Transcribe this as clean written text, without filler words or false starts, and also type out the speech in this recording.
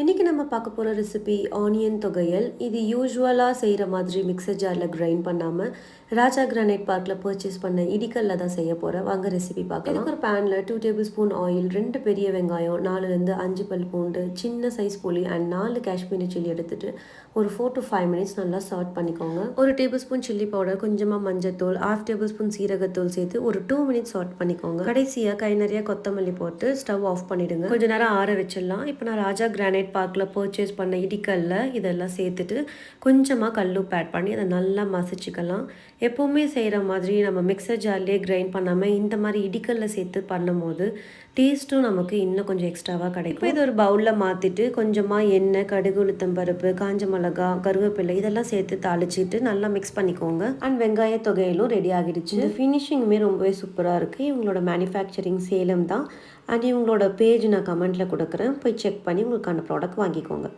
இன்றைக்கி நம்ம பார்க்க போகிற ரெசிபி ஆனியன் தொகையல். இது யூஸ்வலாக செய்கிற மாதிரி மிக்சர் ஜாரில் கிரைண்ட் பண்ணாமல் ராஜா கிரானைட் பார்க்கில் பர்ச்சேஸ் பண்ண இடிக்கல்ல தான் செய்ய போகிறேன். வாங்க ரெசிபி பார்க்கலாம். இதுக்கு ஒரு பேனில் 2 டேபிள் ஸ்பூன் ஆயில், 2 பெரிய வெங்காயம், 4லேருந்து 5 பல் பூண்டு, சின்ன சைஸ் புளி அண்ட் 4 காஷ்மீரி சில்லி எடுத்துகிட்டு ஒரு 4 to 5 மினிட்ஸ் நல்லா சாட் பண்ணிக்கோங்க. ஒரு டேபிள் ஸ்பூன் சில்லி பவுடர், கொஞ்சமாக மஞ்சத்தூள், 1/2 டேபிள் ஸ்பூன் சீரகத்தூள் சேர்த்து ஒரு 2 மினிட்ஸ் சாட் பண்ணிக்கோங்க. கடைசியாக கை நிறைய கொத்தமல்லி போட்டு ஸ்டவ் ஆஃப் பண்ணிவிடுங்க. கொஞ்சம் நேரம் ஆற வச்சிடலாம். இப்போ நான் ராஜா கிரானைட் பார்க்கில் பர்ச்சேஸ் பண்ண இடிக்கல்ல இதெல்லாம் சேர்த்துட்டு கொஞ்சமாக கல்லுப்பு ஆட் பண்ணி அதை நல்லா மசிச்சுக்கலாம். எப்போவுமே செய்கிற மாதிரி நம்ம மிக்சர் ஜார்லேயே கிரைண்ட் பண்ணாமல் இந்த மாதிரி இடிக்கல்ல சேர்த்து பண்ணும்போது டேஸ்ட்டும் நமக்கு இன்னும் கொஞ்சம் எக்ஸ்ட்ராவாக கிடைக்கும். இப்போ இது ஒரு பவுலில் மாற்றிட்டு கொஞ்சமாக எண்ணெய், கடுகு, உளுத்தம் பருப்பு, காஞ்ச மிளகா, கருவேப்பிலை இதெல்லாம் சேர்த்து தாளிச்சிட்டு நல்லா மிக்ஸ் பண்ணிக்கோங்க. அண்ட் வெங்காய தொகையிலும் ரெடி ஆகிடுச்சு. இந்த ஃபினிஷிங்குமே ரொம்பவே சூப்பராக இருக்குது. இவங்களோட மேனுஃபேக்சரிங் சேலம் தான். அண்ட் இவங்களோட பேஜ் நான் கமெண்ட்டில் கொடுக்குறேன். போய் செக் பண்ணி உங்களுக்கான ப்ராடக்ட் வாங்கிக்கோங்க.